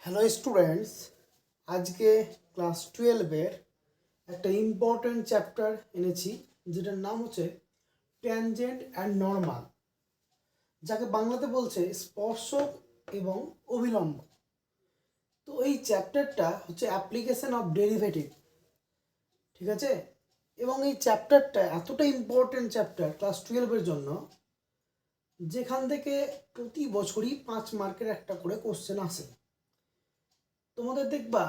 Hello students, আজকে class 12-এর একটা important chapter এনেছি যেটার নাম হচ্ছে ট্যানজেন্ট অ্যান্ড নর্মাল, যাকে বাংলাতে বলছে স্পর্শক এবং অভিলম্ব। তো এই চ্যাপ্টারটা হচ্ছে অ্যাপ্লিকেশন অফ ডেরিভেটিভ, ঠিক আছে? এবং এই চ্যাপ্টারটা এতটা ইম্পর্ট্যান্ট চ্যাপ্টার ক্লাস 12-এর জন্য, যেখান থেকে প্রতি বছরই 5 মার্কের একটা করে কোশ্চেন আসে। তোমাদের দেখবা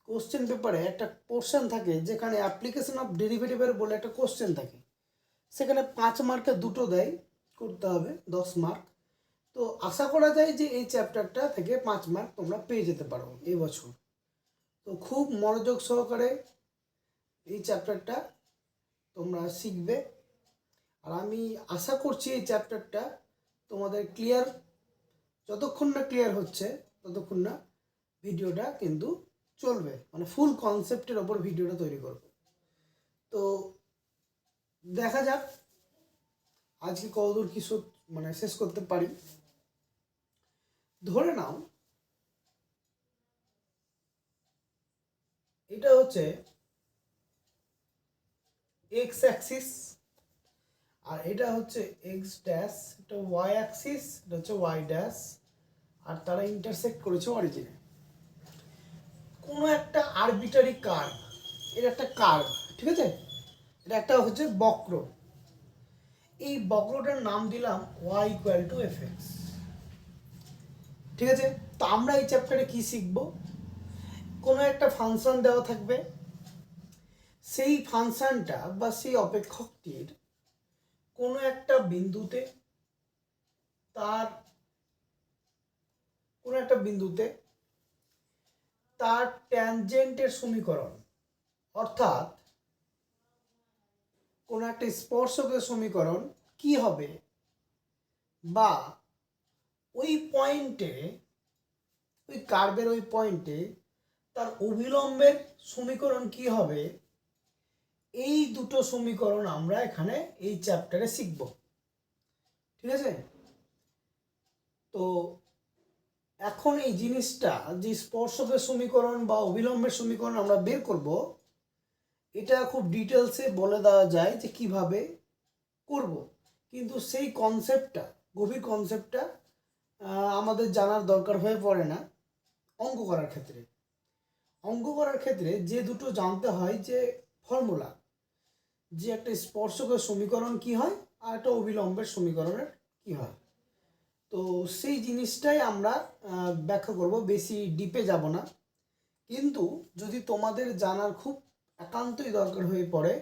কোশ্চেন পেপারে একটা পোর্শন থাকে যেখানে অ্যাপ্লিকেশন অফ ডেরিভেটিভের বলে একটা কোশ্চেন থাকে, সেখানে 5 মার্কের দুটো দেয়, করতে হবে 10 মার্ক। তো আশা করা যায় যে এই চ্যাপ্টারটা থেকে 5 মার্ক তোমরা পেয়ে যেতে পারো এই বছর। তো খুব মনোযোগ সহকারে এই চ্যাপ্টারটা তোমরা শিখবে, আর আমি আশা করছি এই চ্যাপ্টারটা তোমাদের ক্লিয়ার, যতক্ষণ না ক্লিয়ার হচ্ছে ততক্ষণ না ভিডিওটা কিন্তু চলবে, মানে ফুল কনসেপ্টের ওপর ভিডিওটা তৈরি করব। তো দেখা যাক আজকে কতদূর কি মানে শেষ করতে পারি। ধরে নাও এটা হচ্ছে এক্স অ্যাক্সিস, আর এটা হচ্ছে এক্স ড্যাশ, এটা ওয়াই অ্যাক্সিস, এটা হচ্ছে ওয়াই ড্যাশ, আর তারা ইন্টারসেক্ট করেছে অরিজিনে। কোনো একটা আরবিটারি কার্ভ, এটা একটা কার্ভ, ঠিক আছে? এটা একটা হচ্ছে বক্র। এই বক্রটার নাম দিলাম y equal to F x, ঠিক আছে? তো আমরা এই চ্যাপ্টারে কি শিখব? কোনো একটা ফাংশন দেওয়া থাকবে, সেই ফাংশনটা বা সেই অপেক্ষকটির কোনো একটা বিন্দুতে, তার কোনো একটা বিন্দুতে তার ট্যানজেন্টের সমীকরণ, অর্থাৎ কোনো একটা স্পর্শকের সমীকরণ কি হবে, বা ওই পয়েন্টে, ওই কার্ভের ওই পয়েন্টে তার অভিলম্বের সমীকরণ কি হবে, এই দুটো সমীকরণ আমরা এখানে এই চ্যাপ্টারে শিখব, ঠিক আছে? তো এখন এই জিনিসটা, যে স্পর্শকের সমীকরণ বা অভিলম্বের সমীকরণ আমরা বের করব, এটা খুব ডিটেলসে বলে দেওয়া যায় যে কিভাবে করব, কিন্তু সেই কনসেপ্টটা, গভীর কনসেপ্টটা আমাদের জানার দরকার হয়ে পড়ে না অঙ্ক করার ক্ষেত্রে। অঙ্ক করার ক্ষেত্রে যে দুটো জানতে হয়, যে ফর্মুলা, যে একটা স্পর্শকের সমীকরণ কি হয় আর একটা অভিলম্বের সমীকরণের কি হয়, তো সেই জিনিসটাই আমরা ব্যাখ্যা করব, বেশি ডিপে যাব না। কিন্তু যদি তোমাদের জানার খুব একান্তই দরকার হয়ে পড়ে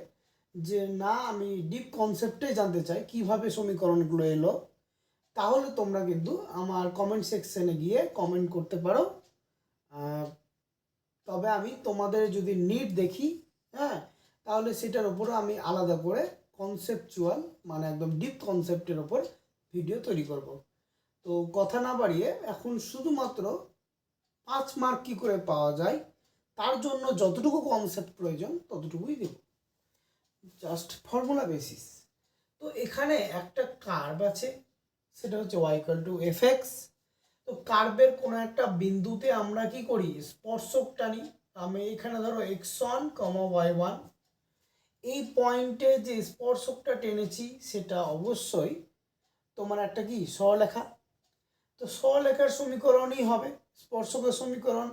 যে না, আমি ডিপ কনসেপ্টে জানতে চাই কিভাবে সমীকরণগুলো এলো, তাহলে তোমরা কিন্তু আমার কমেন্ট সেকশনে গিয়ে কমেন্ট করতে পারো। তবে আমি তোমাদের যদি নিড দেখি, হ্যাঁ, তাহলে সেটার উপরে আমি আলাদা করে কনসেপচুয়াল, মানে একদম ডিপ কনসেপ্টের ওপর ভিডিও তৈরি করব। তো কথা না বাড়িয়ে এখন শুধুমাত্র 5 মার্ক কী করে পাওয়া যায় তার জন্য যতটুকু কনসেপ্ট প্রয়োজন ততটুকুই দেব, জাস্ট ফর্মুলা বেসিস। তো এখানে একটা কার্ভ আছে, সেটা হচ্ছে y equal to F x. তো কার্ভের কোনো একটা বিন্দুতে আমরা কি করি, স্পর্শক টানি। আমি এখানে ধরো x1, y1, এই পয়েন্টে যে স্পর্শকটা টেনেছি সেটা অবশ্যই তোমার একটা কি সরলরেখা। তো সরলরেখার সমীকরণই হবে স্পর্শকের সমীকরণ,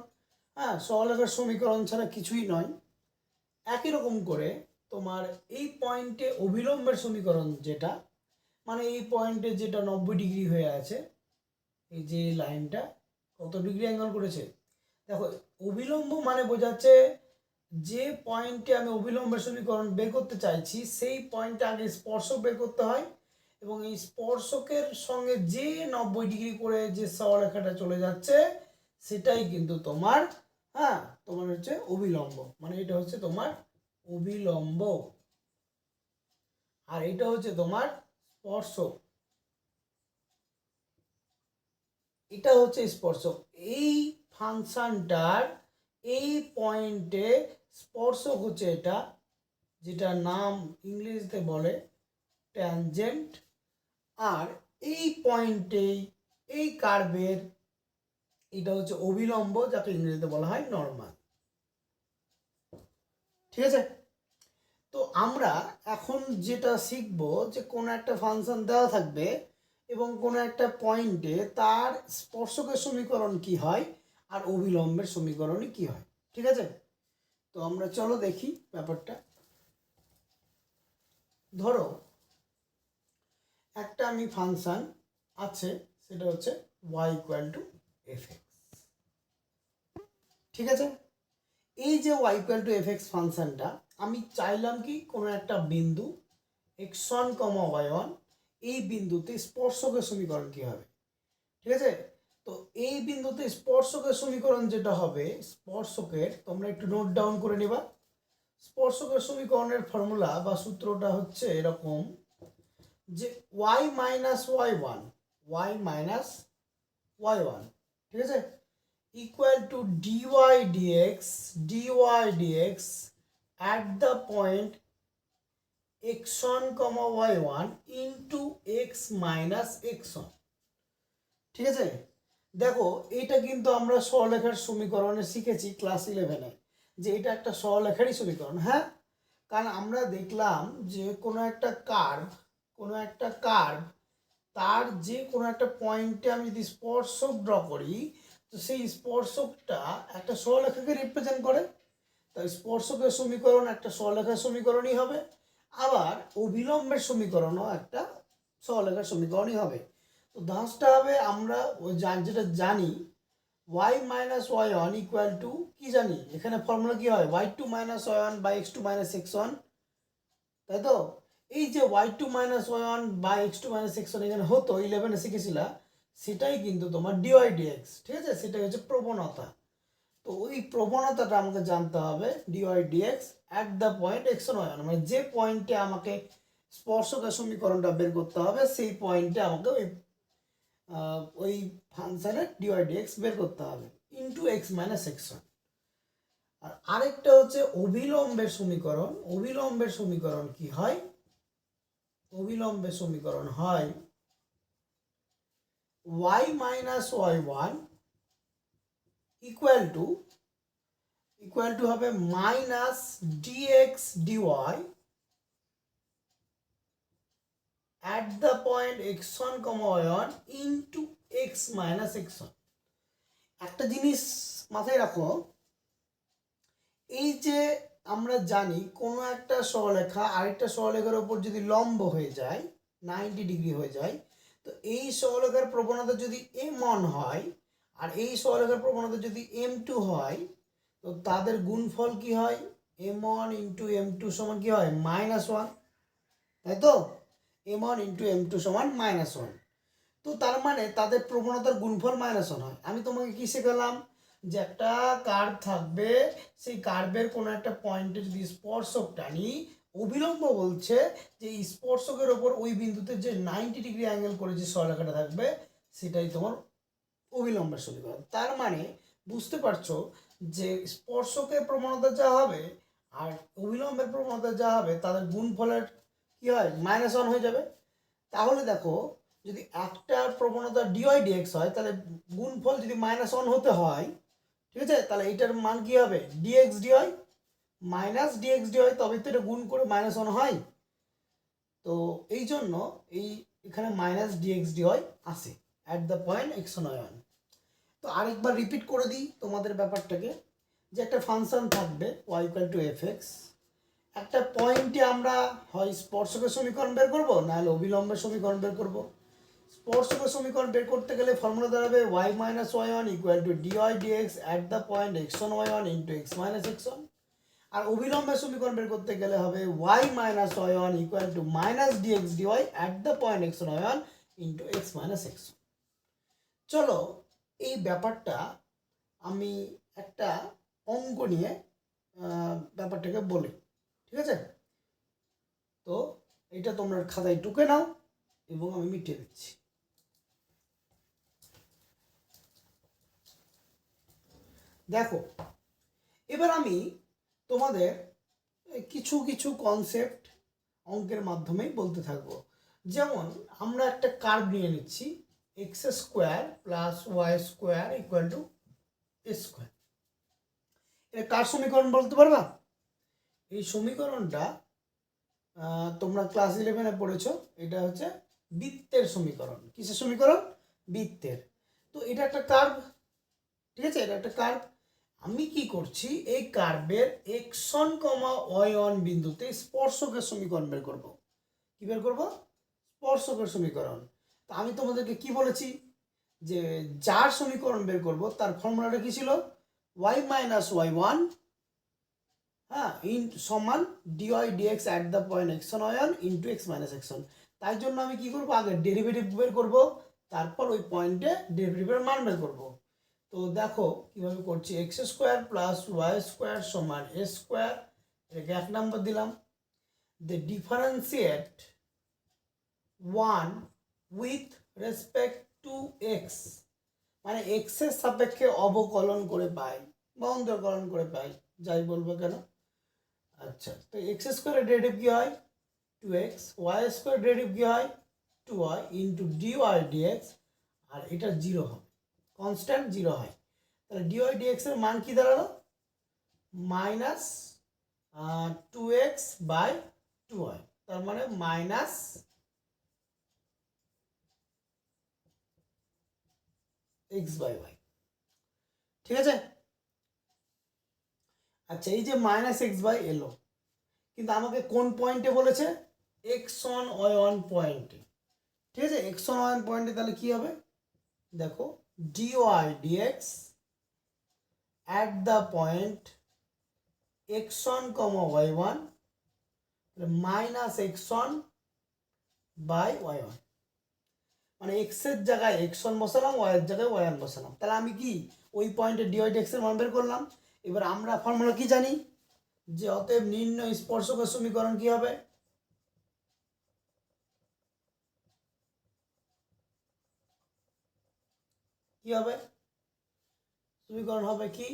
হ্যাঁ, সরলরেখার সমীকরণ ছাড়া কিছুই নয়। একই রকম করে তোমার এই পয়েন্টে অভিলম্বের সমীকরণ, যেটা মানে এই পয়েন্টে যেটা 90 ডিগ্রি হয়ে আছে, এই যে লাইনটা কত ডিগ্রি অ্যাঙ্গেল করেছে দেখো, অভিলম্ব মানে বোঝাচ্ছে যে পয়েন্টে আমি অভিলম্বের সমীকরণ বের করতে চাইছি সেই পয়েন্টে আগে স্পর্শক বের করতে হয়, এবং এই স্পর্শকের সঙ্গে যে 90 ডিগ্রি করে যে সরলরেখাটা চলে যাচ্ছে সেটাই কিন্তু তোমার, হ্যাঁ, তোমার হচ্ছে অভিলম্ব, মানে এটা হচ্ছে তোমার অভিলম্ব, আর এটা হচ্ছে তোমার স্পর্শক, এটা হচ্ছে স্পর্শক। এই ফাংশনটার এই পয়েন্টে স্পর্শক হচ্ছে এটা, যেটা নাম ইংরেজিতে বলে ট্যানজেন্ট, আর এই পয়েন্টেই এই কার্ভের এটা হচ্ছে অভিলম্ব, যাকে ইংরেজিতে বলা হয় নর্মাল। ঠিক আছে, তো আমরা এখন যেটা শিখব যে কোনো একটা ফাংশন দেওয়া থাকবে এবং কোনো একটা পয়েন্টে তার স্পর্শকের সমীকরণ কি হয় আর অভিলম্বের সমীকরণই কি হয়। ঠিক আছে, তো আমরা চলো দেখি ব্যাপারটা। ধরো একটা আমি ফাংশন আছে, সেটা হচ্ছে y ইকুয়াল টু fx। ঠিক আছে, এই যে y ইকুয়াল টু fx ফাংশনটা আমি চাইলাম কি কোনো একটা বিন্দু x1, y1, এই বিন্দুতে স্পর্শকের সমীকরণ কি হবে। ঠিক আছে, তো এই বিন্দুতে স্পর্শকের সমীকরণ যেটা হবে, স্পর্শকের তোমরা একটু নোট ডাউন করে নিবা। স্পর্শকের সমীকরণের ফর্মুলা বা সূত্রটা হচ্ছে এরকম যে y minus y1, y minus y1, ঠিক আছে, equal to dy dx, dy dx at the point x1, y1 into x minus x1। ঠিক আছে, দেখো এটা কিন্তু আমরা সরলরেখার সমীকরণে শিখেছি ক্লাস 11-এ, যে এটা একটা সরলরেখারই সমীকরণ। হ্যাঁ, কারণ আমরা দেখলাম যে কোনো একটা কার্ভ তার যে কোনো একটা পয়েন্টে আমি যদি স্পর্শক ড্র করি, তো সেই স্পর্শকটা একটা সরলরেখাকে রিপ্রেজেন্ট করে। তাই স্পর্শকের সমীকরণ একটা সরলরেখার সমীকরণই হবে, আবার অভিলম্বের সমীকরণও একটা সরলরেখার সমীকরণই হবে। তো ধাঁচটা হবে আমরা যেটা জানি y minus y1 equal to কি জানি, এখানে ফর্মুলা কি হয় y2 minus y1 by x2 minus x1, তাই তো। এই যে y2 minus y1 by x2 minus x1 এখানে হতো 11-এ শিখেছিলা, সেটাই কিন্তু তোমার dy dx। ঠিক আছে, সেটাই হচ্ছে প্রবণতা। তো ওই প্রবণতাটা আমাকে জানতে হবে dy dx at the point x1, y1, মানে যে পয়েন্টে আমাকে স্পর্শকের সমীকরণটা বের করতে হবে সেই পয়েন্টে আমাকে ওই ফাংশনের dy dx বের করতে হবে ইন্টু x মাইনাস x1। আর আরেকটা হচ্ছে অভিলম্বের সমীকরণ। অভিলম্বের সমীকরণ কি হয়, অভিলম্বের সমীকরণ হয় y minus y1 equal to হবে minus dx dy at the point x1, y1 into x minus x1। একটা জিনিস মাথায় রাখো, এই যে আমরা জানি কোনো একটা সরলরেখা আরেকটা সরলরেখার উপর যদি লম্ব হয়ে যায় 90 ডিগ্রি হয়ে যায়, তো এই সরলরেখার প্রবণতা যদি m1 হয় আর এই সরলরেখার প্রবণতা যদি m2 হয়, তো তাদের গুণফল কি হয় m1 ইন্টু m2 সমান কি হয় -1, তাই তো। m1 ইন্টু m2 সমান -1, তো তার মানে তাদের প্রবণতার গুণফল -1 হয়। আমি তোমাকে কি শেখালাম, যে একটা কার্ভ থাকবে, সেই কার্ভের কোনো একটা পয়েন্টে যদি স্পর্শক টানি, অভিলম্ব বলছে যে স্পর্শকের ওপর ওই বিন্দুতে যে 90 ডিগ্রি অ্যাঙ্গেল করে যে সরলরেখাটা থাকবে সেটাই তোমার অভিলম্বের সমীকরণ। তার মানে বুঝতে পারছো যে স্পর্শকের প্রবণতা যা হবে আর অভিলম্বের প্রবণতা যা হবে তাদের গুণফলের কি হয় -1 হয়ে যাবে। তাহলে দেখো যদি একটা প্রবণতা dy dx হয়, তাহলে গুণফল যদি -1 হতে হয়, ঠিক আছে, তাহলে এটার মান কি হবে dx dy minus dx dy, তবে তো এটা গুণ করে -1 হয়। তো এই জন্য এখানে মাইনাস dx dy আসে at the point x1, y1। তো আরেকবার রিপিট করে দিই তোমাদের ব্যাপারটাকে, যে একটা ফাংশন থাকবে y ইকুয়াল টু fx, একটা পয়েন্টে আমরা হয় স্পর্শকের সমীকরণ বের করব, নাহলে অভিলম্বের সমীকরণ বের করব। স্পর্শকের সমীকরণ বের করতে গেলে ফর্মুলা দাঁড়াবে y minus y1 equal to dy dx at the point x1, y1 into x minus x1। আর অভিলম্বের সমীকরণ বের করতে গেলে হবে y minus y1 equal to minus dx dy at the point x1, y1 into x minus x1। চলো এই ব্যাপারটা আমি একটা অঙ্ক নিয়ে ব্যাপারটাকে বলি। ঠিক আছে, তো এটা তোমরা খাতায় টুকে নাও এবং আমি মিটিয়ে দিচ্ছি। দেখো এবার আমি তোমাদের কিছু কিছু কনসেপ্ট অঙ্কের মাধ্যমেই বলতে থাকবো। যেমন আমরা একটা কার্ভ নিয়ে নিচ্ছি, X square plus Y square equal to square. এটা কার সমীকরণ বলতে পারবা? এই সমীকরণটা তোমরা ক্লাস 11-এ পড়েছো। এটা হচ্ছে বৃত্তের সমীকরণ। কিসের সমীকরণ? বৃত্তের। তো এটা একটা কার্ভ, ঠিক আছে, এটা একটা কার্ভ। আমি কি করছি, এই কার্ভের x1, y1 বিন্দুতে স্পর্শকের সমীকরণ বের করব। কি বের করব? স্পর্শকের সমীকরণ। তো আমি তোমাদেরকে কি বলেছি যে যার সমীকরণ বের করব তার ফর্মুলাটা কি ছিল? y মাইনাস y1 হ্যাঁ সমান dy dx at the point x1 y1 into x minus x1। তাই জন্য আমি কি করব, আগে ডেরিভেটিভ বের করব, তারপর ওই পয়েন্টে ডেরিভেটিভের মান বের করব। তো দেখো কিভাবে করছি, X square plus Y square সমান এ স্কোয়ার, এটাকে 1 নম্বর দিলাম। The differentiate 1 with respect to X, মানে এক্স এর সাপেক্ষে অবকলন করে পাই বা অন্তর্কলন করে পাই, যাই বলবো কেন। আচ্ছা, তো এক্স স্কোয়ারের ডেরিভেটিভ কি হয়? 2x, ওয়াই স্কোয়ার ডেরিভেটিভ কি হয়? 2y ইন্টু ডিওয়াই ডিএক্স, আর এটা 0 হবে, কনস্ট্যান্ট 0 হয়। তাহলে ডিওয়াই ডিএক্স এর মান কি দাঁড়ালো? মাইনাস 2x বাই 2y, তার মানে মাইনাস x বাই y, ঠিক আছে। আচ্ছা, এই যে মাইনাস এক্স বাই এলো, কিন্তু আমাকে কোন পয়েন্টে বলেছে? x1 y1 পয়েন্টে, ঠিক আছে। x1 y1 পয়েন্টে তাহলে কি হবে দেখো, dy dx at the point x1, y1 minus x1 by y1, মানে x এর জায়গায় x1 বসালাম, y এর জায়গায় y1 বসালাম। তাহলে আমি কি ওই পয়েন্টে dy dx এর মান বের করলাম। এবার আমরা ফর্মুলা কি জানি, যে অতএব নির্ণয় স্পর্শকের সমীকরণ কি হবে? কি হবে সমীকরণ? হবে কি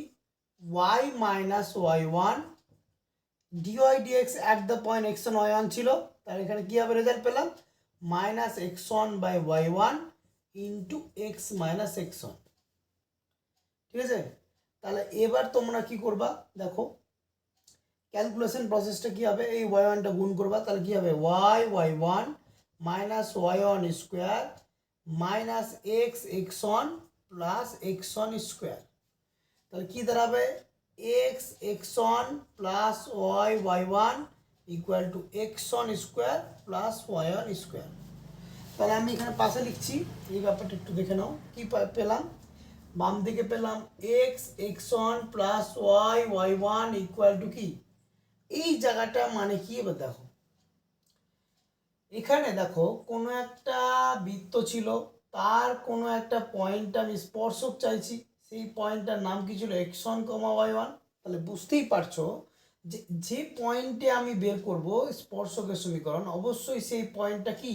y minus y1 dy dx at the point x1 y1 ছিল, তাহলে এখানে কি হবে রেজাল্ট পেলাম? Minus x1 by y1 into X minus x1, ঠিক আছে। তাহলে এবার তোমরা কি করবা দেখো, ক্যালকুলেশন প্রসেসটা কি হবে, এই y1টা গুণ করবা, তাহলে কি হবে y1 minus y1 square minus x1 plus x1 square, তাহলে কি দাঁড়াবে x1 plus y1 equal to x1 square plus y1 square. তাহলে আমি এখানে পাশে লিখছি, এই ব্যাপারটা একটু দেখে নাও। কি পেলাম? বাম দিকে পেলাম x1 plus y1 equal to কি, এই জায়গাটা মানে কি এবার দেখো, এখানে দেখো কোনো একটা বৃত্ত ছিল, তার কোনো একটা পয়েন্ট আমি স্পর্শক চাইছি, সেই পয়েন্টটার নাম কি ছিল x1, y1। তাহলে বুঝতেই পারছো যে যে পয়েন্টে আমি বের করব স্পর্শকের সমীকরণ, অবশ্যই সেই পয়েন্টটা কি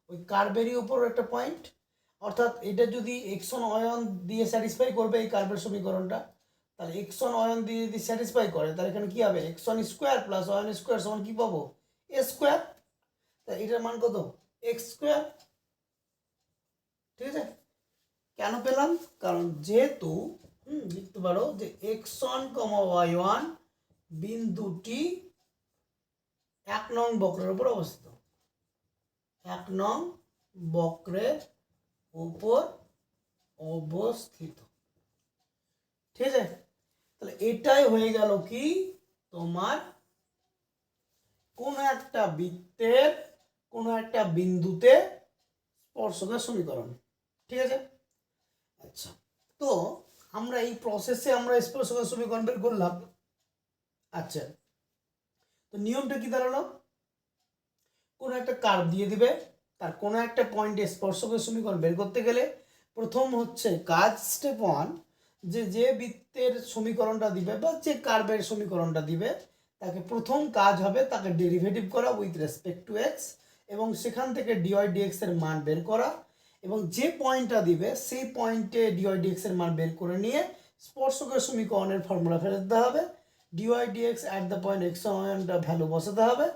ওই কার্ভেরই উপর একটা পয়েন্ট। অর্থাৎ এটা যদি x1 y1 দিয়ে স্যাটিসফাই করবে এই কার্ভের সমীকরণটা, তাহলে x1 y1 দিয়ে যদি স্যাটিসফাই করে, তাহলে এখানে কি হবে x1 square plus y1 square সমান কি পাবো? এ স্কোয়ার। তা এটার মান কত? এক্স স্কোয়ার, ঠিক আছে। কেন পেলাম? কারণ যেহেতু লিখতে পারো যে x1, y1 বিন্দুটি 1 নং বক্রের উপর অবস্থিত, 1 নং বক্রের উপর অবস্থিত, ঠিক আছে। তাহলে এটাই হয়ে গেল কি তোমার কোন একটা বৃত্তের কোন একটা বিন্দুতে স্পর্শকের সমীকরণ, ঠিক আছে। আচ্ছা, তো আমরা এই প্রসেসে আমরা স্পর্শকের সমীকরণ বের করলাম। আচ্ছা, তো নিয়মটা কি দাঁড়ালো, কোন একটা কার্ভ দিয়ে দিবে, তার কোন একটা পয়েন্টে স্পর্শকের সমীকরণ বের করতে গেলে প্রথম হচ্ছে কাজ স্টেপ 1, যে যে বৃত্তের সমীকরণটা দিবে বা যে কার্ভের সমীকরণটা দিবে তাকে প্রথম কাজ হবে তাকে ডেরিভেটিভ করা উইথ রেসপেক্ট টু এক্স, এবং সেখান থেকে ডিওয়াই ডিএক্স এর মান বের করা, এবং যে পয়েন্টটা দিবে সেই পয়েন্টে ডিওয়াই ডিএক্স এর মান বের করে নিয়ে স্পর্শকের সমীকরণের ফর্মুলা ফেরত দিতে হবে, dy dx at the point x1 y1টা ভ্যালু বসাতে হবে,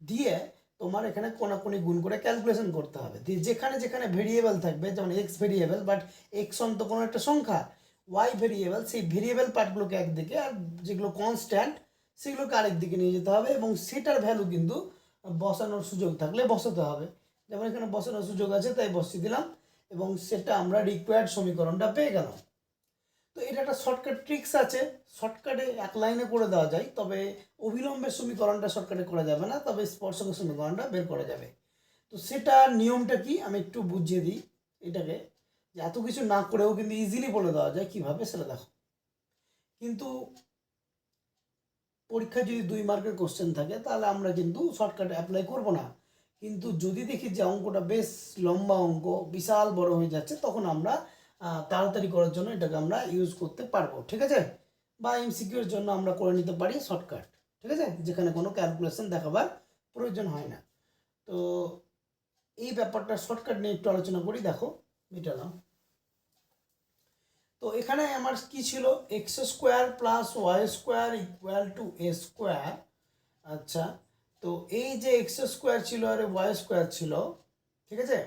দিয়ে তোমার এখানে কোনাকুনি গুণ করে ক্যালকুলেশন করতে হবে। যেখানে যেখানে ভেরিয়েবল থাকবে, যেমন x variable but x on তো কোনো একটা সংখ্যা, ওয়াই ভেরিয়েবল, সেই ভেরিয়েবল পার্টগুলোকে একদিকে আর যেগুলো কনস্ট্যান্ট সেগুলোকে আরেক দিকে নিয়ে যেতে হবে, এবং সেটার ভ্যালু কিন্তু বসানোর সুযোগ থাকলে বসাতে হবে। যেমন এখানে বসানোর সুযোগ আছে তাই বসিয়ে দিলাম, এবং সেটা আমরা রিকোয়ার্ড সমীকরণটা পেয়ে গেলাম। তো এটা একটা শর্টকাট ট্রিক্স আছে, শর্টকাটে এক লাইনে করে দেওয়া যায়, তবে অবিলম্বের সমীকরণটা শর্টকাটে করা যাবে না, তবে স্পর্শকের সমীকরণটা বের করা যাবে। তো সেটা নিয়মটা কি আমি একটু বুঝিয়ে দিই এটাকে, যে এত কিছু না করেও কিন্তু ইজিলি বলে দেওয়া যায় কীভাবে, সেটা দেখো। কিন্তু পরীক্ষায় যদি 2 মার্কের কোশ্চেন থাকে তাহলে আমরা কিন্তু শর্টকাট অ্যাপ্লাই করব না, কিন্তু যদি দেখি যে অঙ্কটা বেশ লম্বা অঙ্ক, বিশাল বড় হয়ে যাচ্ছে, তখন আমরা তাড়াতাড়ি করার জন্য এটাকে আমরা ইউজ করতে পারবো, ঠিক আছে। বা এমসিকিউর জন্য আমরা করে নিতে পারি শর্টকাট, ঠিক আছে, যেখানে কোনো ক্যালকুলেশন দেখাবার প্রয়োজন হয় না। তো এই ব্যাপারটা শর্টকাট নিয়ে একটু আলোচনা করি, দেখো এটা নাও। তো এখানে আমার কি ছিল, X square plus Y square equal to A square. আচ্ছা, তো এই যে এক্স স্কোয়ার ছিল আর ওয়াই স্কোয়ার ছিল, ঠিক আছে।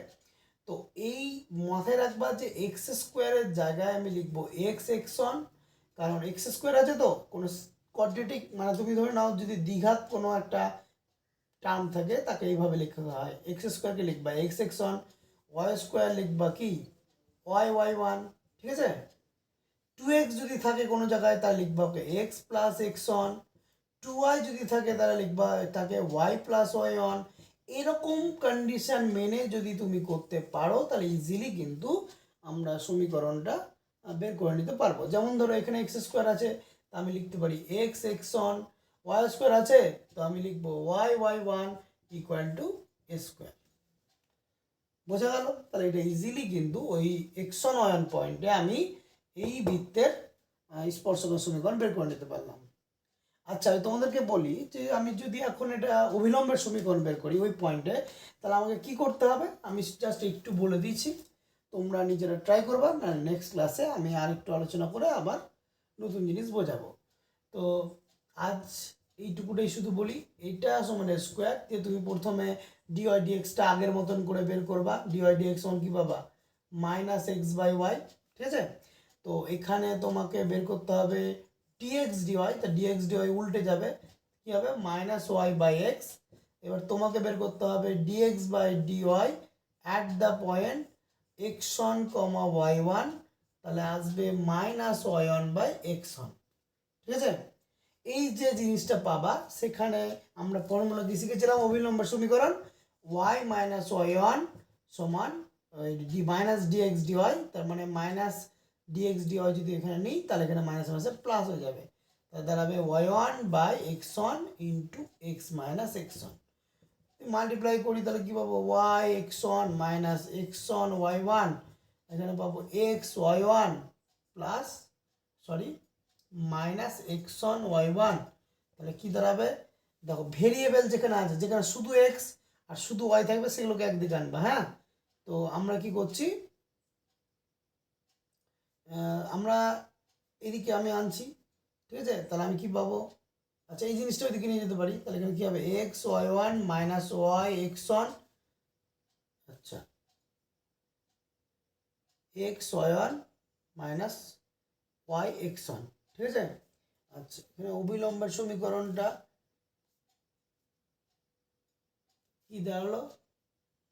তো এই মাথায় রাখবা যে এক্স স্কোয়ারের জায়গায় আমি লিখবো এক্স এক্স ওয়ান, কারণ এক্স স্কোয়ার আছে তো কোনো কোয়াড্রেটিক, মানে তুমি ধরে নাও যদি দ্বিঘাত কোনো একটা টার্ম থাকে তাকে এইভাবে লেখা হয়, এক্স স্কোয়ারকে লিখবা X X one, Y square লিখবা কি ওয়াই ওয়াই ওয়ান, ঠিক আছে। 2x যদি থাকে কোনো জায়গায় তাহলে লিখবা okay X plus X one, 2y যদি থাকে তাহলে লিখবা তাকে ওয়াই প্লাস ওয়াই ওয়ান। এরকম কন্ডিশন মেনে যদি তুমি করতে পারো তাহলে ইজিলি কিন্তু আমরা সমীকরণটা বের করে নিতে পারবো। যেমন ধরো এখানে এক্স স্কোয়ার আছে, তা আমি লিখতে পারি X X one, Y square আছে তো আমি লিখবো Y Y one equal to A square. বোঝা গেল? তাহলে এটা ইজিলি কিন্তু ওই এক্স ওয়ান ওয়াই ওয়ান পয়েন্টে আমি এই বৃত্তের স্পর্শকের সমীকরণ বের করে নিতে পারলাম। আচ্ছা, আমি তোমাদেরকে বলি যে আমি যদি এখন এটা অবিলম্বের সমীকরণ বের করি ওই পয়েন্টে, তাহলে আমাকে কি করতে হবে আমি জাস্ট একটু বলে দিচ্ছি, তোমরা নিজেরা ট্রাই করবা, না নেক্সট ক্লাসে আমি আর একটু আলোচনা করে আবার নতুন জিনিস বোঝাবো। তো আজ এইটুকুটাই শুধু বলি, এইটা সমান স্কোয়ার দিয়ে তুমি প্রথমে ডিওয়াই ডিএক্সটা আগের মতন করে বের করবা। ডিওয়াই ডিএক্স সমান কি পাবা, মাইনাস এক্স বাই ওয়াই, ঠিক আছে। তো এখানে তোমাকে বের করতে হবে ডিএক্স ডিওয়াই, তা ডিএক্স ডিওয়াই উল্টে যাবে, কি হবে মাইনাস ওয়াই বাই এক্স। এবার তোমাকে বের করতে হবে dx by dy at the point X one comma Y one, তাহলে আসবে minus Y one by X one, ঠিক আছে। এই যে জিনিসটা পাবা সেখানে আমরা ফর্মুলা কি শিখেছিলাম, অবিলম্বের সমীকরণ ওয়াই মাইনাস ওয়াই ওয়ান সমান ডি মাইনাস ডিএক্স ডিওয়াই, তার মানে মাইনাস ডিএক্স ডিওয়াই যদি এখানে নিই তাহলে এখানে মাইনাস মাইনাসে প্লাস হয়ে যাবে, তাহলে দাঁড়াবে Y one by X one into X minus X one. Multiply করি তাহলে কী পাবো, Y X one minus X one Y one, এখানে পাবো X Y one plus sorry minus X one Y one. তাহলে কী দাঁড়াবে, দেখো ভেরিয়েবল যেখানে আছে, যেখানে শুধু এক্স আর শুধু ওয়াই থাকবে সেগুলোকে একদিকে আনবা, হ্যাঁ। তো আমরা কি করছি, আমরা এদিকে আমি আনছি, ঠিক আছে। তাহলে আমি কি পাবো, আচ্ছা এই জিনিসটা ওইদিকে নিয়ে যেতে পারি, তাহলে এখানে কী হবে X Y one minus Y X one, আচ্ছা X Y one minus Y X one, ঠিক আছে। আচ্ছা এখানে অবিলম্বের সমীকরণটা কি দাঁড়ালো,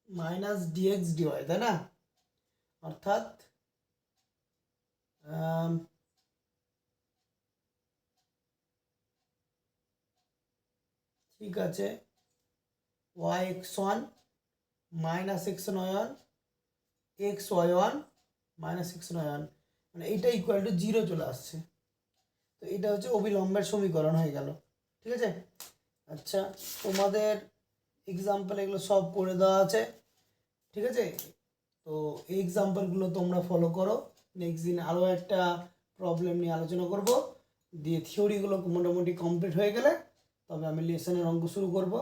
মাইনাস ডিএক্স ডিওয়াই, তাই না, অর্থাৎ ঠিক আছে Y X one minus X Y one X Y one minus X Y one, মানে এইটা ইকুয়াল টু জিরো চলে আসছে। তো এটা হচ্ছে অবিলম্বের সমীকরণ হয়ে গেল, ঠিক আছে। আচ্ছা তোমাদের এক্সাম্পল এগুলো সব করে দেওয়া আছে, ঠিক আছে। তো এই এক্সাম্পলগুলো তোমরা ফলো করো, নেক্সট দিন আরও একটা প্রবলেম নিয়ে আলোচনা করব, দিয়ে থিওরিগুলো মোটামুটি কমপ্লিট হয়ে গেলে তবে আমি লেসনের অঙ্ক শুরু করব।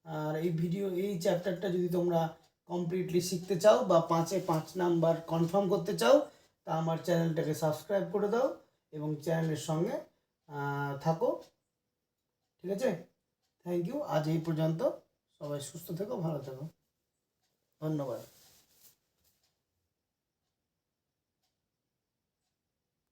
আর এই চ্যাপ্টারটা যদি তোমরা কমপ্লিটলি শিখতে চাও বা 5-এ 5 নাম্বার কনফার্ম করতে চাও তা আমার চ্যানেলটাকে সাবস্ক্রাইব করে দাও এবং চ্যানেলের সঙ্গে থাকো, ঠিক আছে। থ্যাংক ইউ, আজ এই পর্যন্ত। সবাই সুস্থ থেকো, ভালো থেকো, ধন্যবাদ।